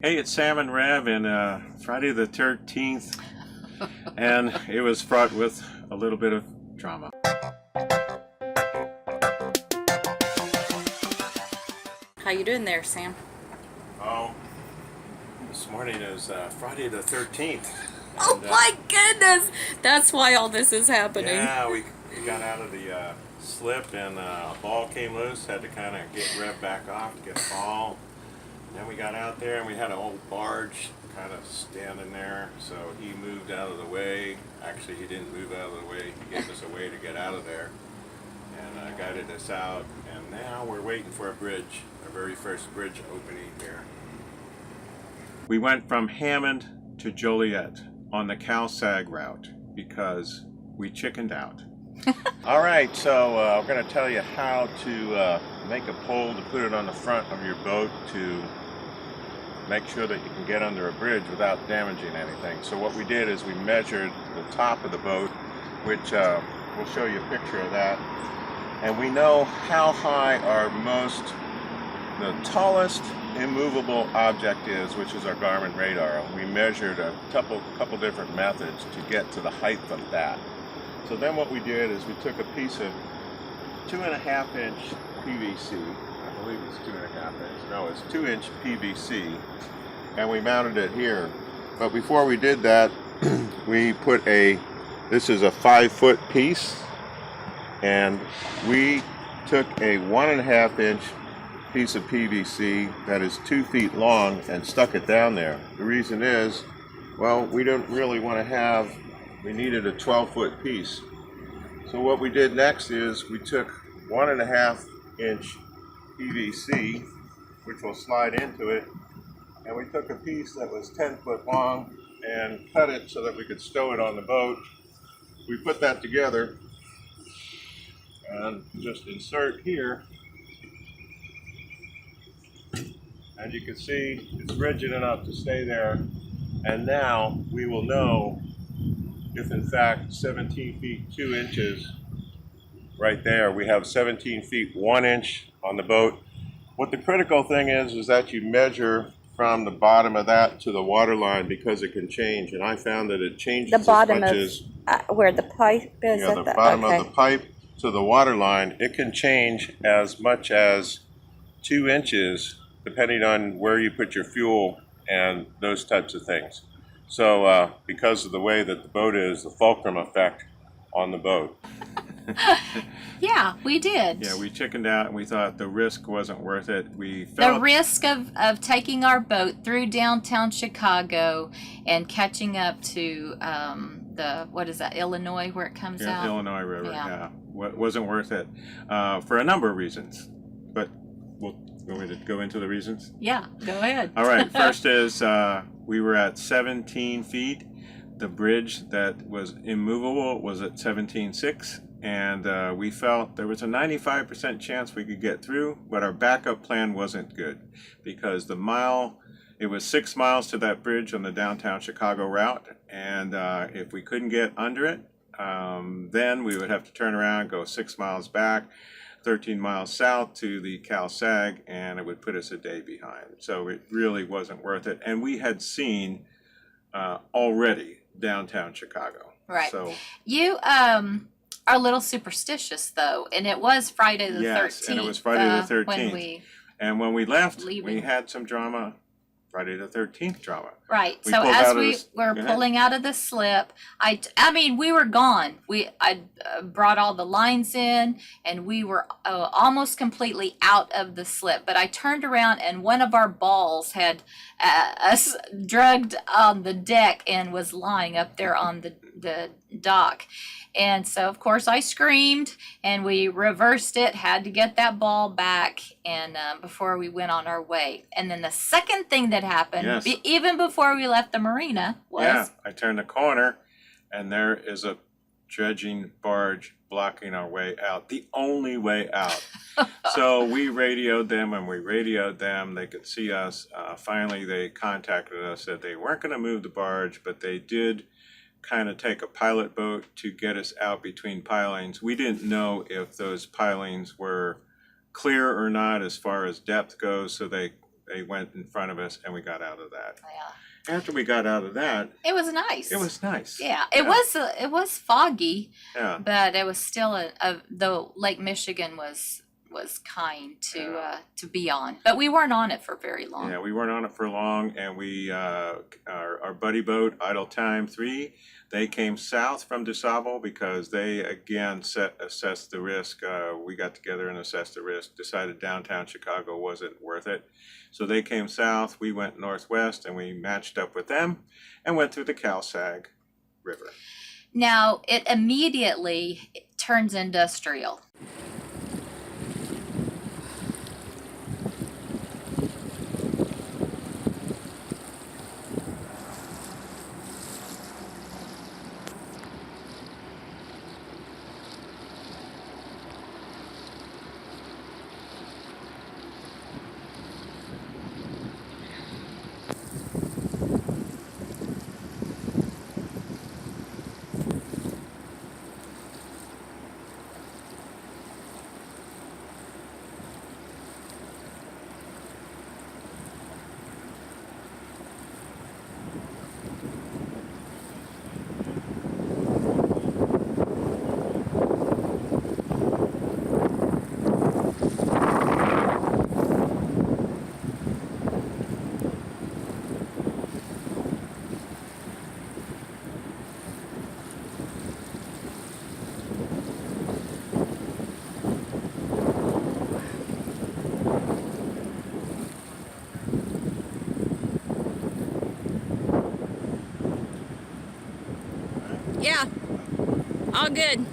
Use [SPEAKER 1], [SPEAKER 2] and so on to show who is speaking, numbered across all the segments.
[SPEAKER 1] Hey, it's Sam and Rev, and Friday the 13th, and it was fraught with a little bit of drama.
[SPEAKER 2] How you doing there, Sam?
[SPEAKER 1] Oh, this morning is Friday the 13th,
[SPEAKER 2] Oh
[SPEAKER 1] and
[SPEAKER 2] my goodness! That's why all this is happening.
[SPEAKER 1] yeah, we got out of the slip, and a ball came loose, had to kind of get Rev back off to get the ball. Then we got out there and we had an old barge kind of standing there, so he moved out of the way. Actually, he didn't move out of the way, he gave us a way to get out of there and guided us out. And now we're waiting for a bridge, our very first bridge opening here. We went from Hammond to Joliet on the Cal-Sag route because we chickened out. All right, so I'm going to tell you how to make a pole to put it on the front of your boat to make sure that you can get under a bridge without damaging anything. So what we did is we measured the top of the boat, which we'll show you a picture of that, and we know how high the tallest immovable object is, which is our Garmin radar. We measured a couple different methods to get to the height of that. So then what we did is we took a piece of 2.5-inch PVC, I believe it's 2.5 inch, no, it's 2-inch PVC, and we mounted it here. But before we did that, we put this is a 5-foot piece, and we took a 1.5-inch piece of PVC that is 2 feet long and stuck it down there. The reason is, well, we don't really want to we needed a 12-foot piece. So what we did next is we took 1.5-inch PVC, which will slide into it, and we took a piece that was 10 foot long and cut it so that we could stow it on the boat. We put that together and just insert here. As you can see, it's rigid enough to stay there, and now we will know if in fact 17 feet 2 inches right there, we have 17 feet 1 inch on the boat. What the critical thing is that you measure from the bottom of that to the water line, because it can change, and I found that it changes
[SPEAKER 2] The bottom
[SPEAKER 1] as much
[SPEAKER 2] of
[SPEAKER 1] as
[SPEAKER 2] where the pipe is.
[SPEAKER 1] the bottom of the pipe to the water line. It can change as much as 2 inches depending on where you put your fuel and those types of things. So because of the way that the boat is, the fulcrum effect on the boat.
[SPEAKER 3] Yeah, we did.
[SPEAKER 1] Yeah, we chickened out and we thought the risk wasn't worth it.
[SPEAKER 3] The risk of taking our boat through downtown Chicago and catching up to what is that, Illinois, where it comes out?
[SPEAKER 1] Illinois River, yeah. Wasn't worth it for a number of reasons. But you want me to go into the reasons?
[SPEAKER 3] Yeah, go ahead.
[SPEAKER 1] All right, first is we were at 17 feet. The bridge that was immovable was at 17.6, and we felt there was a 95% chance we could get through, but our backup plan wasn't good because it was 6 miles to that bridge on the downtown Chicago route, and if we couldn't get under it, then we would have to turn around and go 6 miles back, 13 miles south to the Cal-Sag, and it would put us a day behind. So it really wasn't worth it. And we had seen already downtown Chicago.
[SPEAKER 3] Right.
[SPEAKER 1] So
[SPEAKER 3] you are a little superstitious, though, and it was Friday the 13th.
[SPEAKER 1] Yes, and it was Friday the 13th. When we left,
[SPEAKER 3] leaving.
[SPEAKER 1] we had some drama. Friday the 13th drama.
[SPEAKER 3] Right.
[SPEAKER 1] We
[SPEAKER 3] So
[SPEAKER 1] pulled
[SPEAKER 3] as
[SPEAKER 1] out of
[SPEAKER 3] we
[SPEAKER 1] this-
[SPEAKER 3] were
[SPEAKER 1] Go ahead.
[SPEAKER 3] pulling out of the slip, I mean, we were gone. I brought all the lines in, and we were almost completely out of the slip. But I turned around, and one of our balls had us drugged on the deck and was lying up there on the dock. And so, of course, I screamed, and we reversed it, had to get that ball back, and before we went on our way. And then the second thing that happened,
[SPEAKER 1] Yes.
[SPEAKER 3] even before we left the marina, was
[SPEAKER 1] I turned the corner, and there is a dredging barge blocking our way out, the only way out. So we radioed them, and we radioed them. They could see us. Finally, they contacted us, said they weren't going to move the barge, but they did kind of take a pilot boat to get us out between pilings. We didn't know if those pilings were clear or not as far as depth goes, so they they went in front of us and we got out of that.
[SPEAKER 3] Yeah.
[SPEAKER 1] After we got out of that,
[SPEAKER 3] It was nice.
[SPEAKER 1] it was nice.
[SPEAKER 3] Yeah, it was foggy,
[SPEAKER 1] Yeah.
[SPEAKER 3] but it was still though Lake Michigan was kind to be on, but we weren't on it for very long.
[SPEAKER 1] Yeah, we weren't on it for long, and we our buddy boat Idle Time 3, they came south from DuSable because they again assessed the risk. We got together and assessed the risk, decided downtown Chicago wasn't worth it. So they came south, we went northwest, and we matched up with them and went through the Cal-Sag River.
[SPEAKER 3] Now it immediately turns industrial.
[SPEAKER 2] Yeah, all good.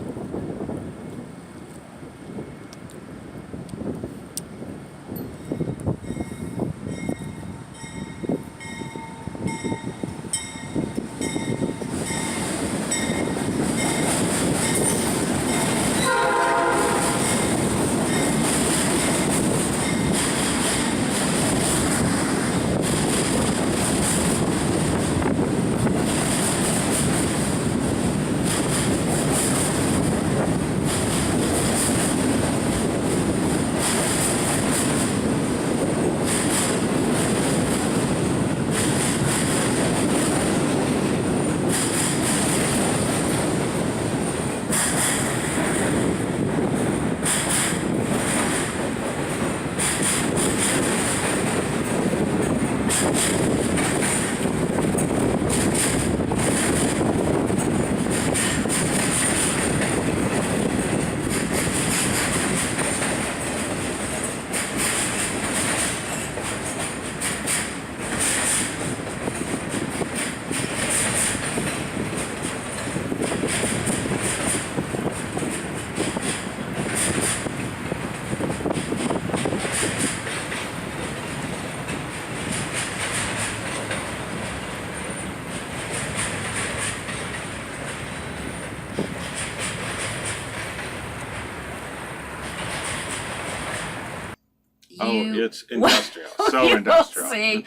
[SPEAKER 1] It's industrial. So
[SPEAKER 3] you
[SPEAKER 1] industrial.
[SPEAKER 3] will see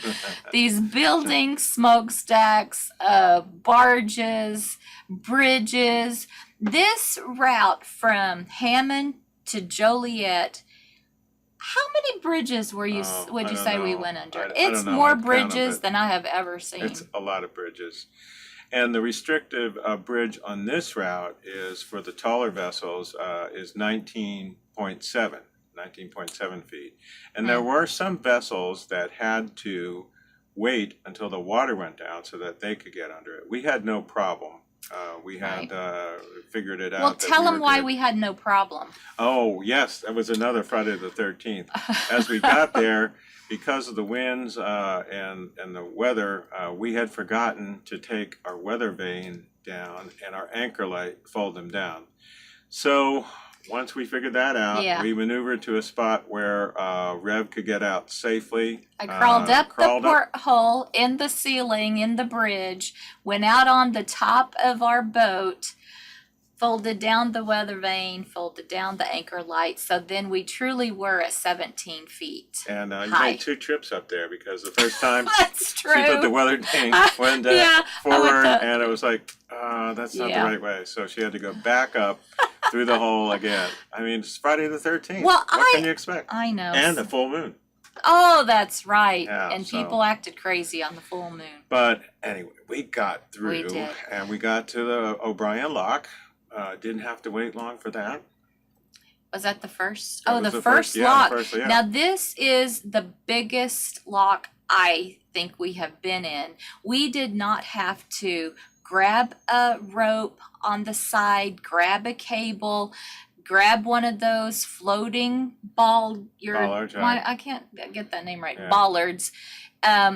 [SPEAKER 3] these buildings, smokestacks, barges, bridges. This route from Hammond to Joliet, how many bridges would you say we went under? It's more bridges than I have ever seen.
[SPEAKER 1] It's a lot of bridges. And the restrictive bridge on this route is for the taller vessels is 19.7 feet. And there were some vessels that had to wait until the water went down so that they could get under it. We had no problem. We had figured it out.
[SPEAKER 3] Well, tell them why we had no problem.
[SPEAKER 1] Oh, yes. That was another Friday the 13th. As we got there, because of the winds and the weather, we had forgotten to take our weather vane down and our anchor light, fold them down. So once we figured that out, we maneuvered to a spot where Rev could get out safely.
[SPEAKER 3] I crawled up the porthole in the ceiling, in the bridge, went out on the top of our boat, folded down the weather vane, folded down the anchor light. So then we truly were at 17 feet.
[SPEAKER 1] And you made 2 trips up there because the first time
[SPEAKER 3] That's true.
[SPEAKER 1] she put the weather vane went forward and it was like, that's not the right way. So she had to go back up through the hole again. I mean, it's Friday the 13th.
[SPEAKER 3] Well,
[SPEAKER 1] what can you expect?
[SPEAKER 3] I know.
[SPEAKER 1] And a full moon.
[SPEAKER 3] Oh, that's right.
[SPEAKER 1] Yeah,
[SPEAKER 3] And
[SPEAKER 1] so-
[SPEAKER 3] people acted crazy on the full moon.
[SPEAKER 1] But anyway, we got through,
[SPEAKER 3] We did.
[SPEAKER 1] and we got to the O'Brien Lock. Didn't have to wait long for that.
[SPEAKER 3] Was that the first?
[SPEAKER 1] That
[SPEAKER 3] Oh,
[SPEAKER 1] was
[SPEAKER 3] the first
[SPEAKER 1] yeah,
[SPEAKER 3] lock.
[SPEAKER 1] the first, yeah.
[SPEAKER 3] Now, this is the biggest lock I think we have been in. We did not have to grab a rope on the side, grab a cable, grab one of those floating
[SPEAKER 1] Bollards, right.
[SPEAKER 3] I can't get that name right.
[SPEAKER 1] Yeah.
[SPEAKER 3] Bollards.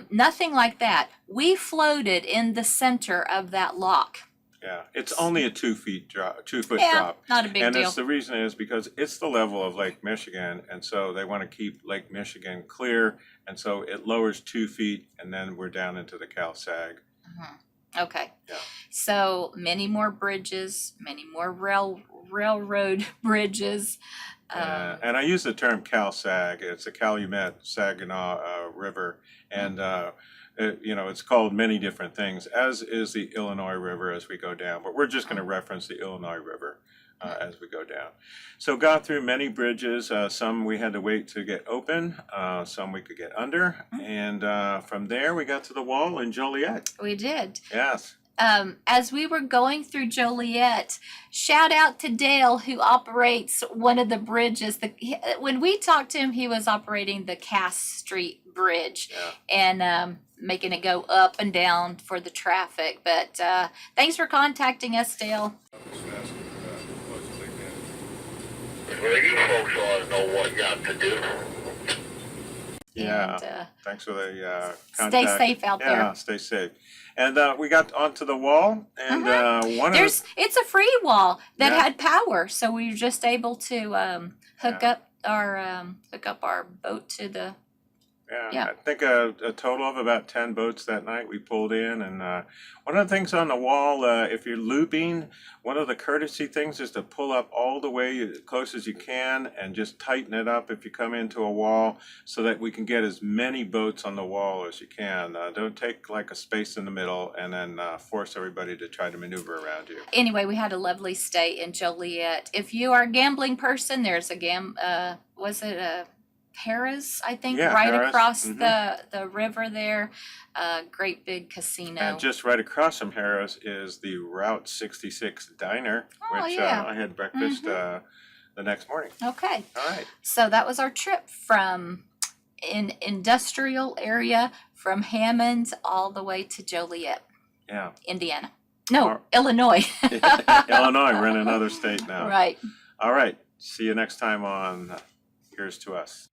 [SPEAKER 3] Nothing like that. We floated in the center of that lock.
[SPEAKER 1] Yeah, it's only a 2 foot drop.
[SPEAKER 3] Not a big
[SPEAKER 1] And
[SPEAKER 3] deal.
[SPEAKER 1] the reason is because it's the level of Lake Michigan, and so they want to keep Lake Michigan clear, and so it lowers 2 feet, and then we're down into the Cal-Sag.
[SPEAKER 3] Okay.
[SPEAKER 1] Yeah.
[SPEAKER 3] So many more bridges, many more railroad bridges.
[SPEAKER 1] And I use the term Cal-Sag. It's a Calumet Saginaw River, and it's called many different things, as is the Illinois River as we go down. But we're just going to reference the Illinois River as we go down. So got through many bridges. Some we had to wait to get open. Some we could get under. And from there we got to the wall in Joliet.
[SPEAKER 3] We did.
[SPEAKER 1] Yes.
[SPEAKER 3] As we were going through Joliet, shout out to Dale, who operates one of the bridges. When we talked to him, he was operating the Cass Street Bridge and making it go up and down for the traffic. But thanks for contacting us, Dale.
[SPEAKER 4] Well, you folks ought to know what Yacht To Do.
[SPEAKER 1] Yeah.
[SPEAKER 3] And,
[SPEAKER 1] Thanks for the
[SPEAKER 3] stay
[SPEAKER 1] contact.
[SPEAKER 3] safe out there.
[SPEAKER 1] Yeah, stay safe. And we got onto the wall, and
[SPEAKER 3] It's a free wall that
[SPEAKER 1] Yeah.
[SPEAKER 3] had power, so we were just able to hook up our boat to the. Yeah.
[SPEAKER 1] I think a total of about 10 boats that night we pulled in. And one of the things on the wall, if you're looping, one of the courtesy things is to pull up all the way as close as you can and just tighten it up if you come into a wall so that we can get as many boats on the wall as you can. Don't take like a space in the middle and then force everybody to try to maneuver around you.
[SPEAKER 3] Anyway, we had a lovely stay in Joliet. If you are a gambling person, there's a Harris, I think,
[SPEAKER 1] Yeah,
[SPEAKER 3] right
[SPEAKER 1] Harris.
[SPEAKER 3] across the river there. Great big casino.
[SPEAKER 1] And just right across from Harris is the Route 66 Diner,
[SPEAKER 3] Oh,
[SPEAKER 1] which
[SPEAKER 3] yeah.
[SPEAKER 1] I had breakfast the next morning.
[SPEAKER 3] Okay.
[SPEAKER 1] All right.
[SPEAKER 3] So that was our trip from an industrial area from Hammond all the way to Joliet,
[SPEAKER 1] Yeah.
[SPEAKER 3] Indiana. No,
[SPEAKER 1] Or-
[SPEAKER 3] Illinois.
[SPEAKER 1] Illinois, we're in another state now.
[SPEAKER 3] Right.
[SPEAKER 1] All right. See you next time on Here's to Us.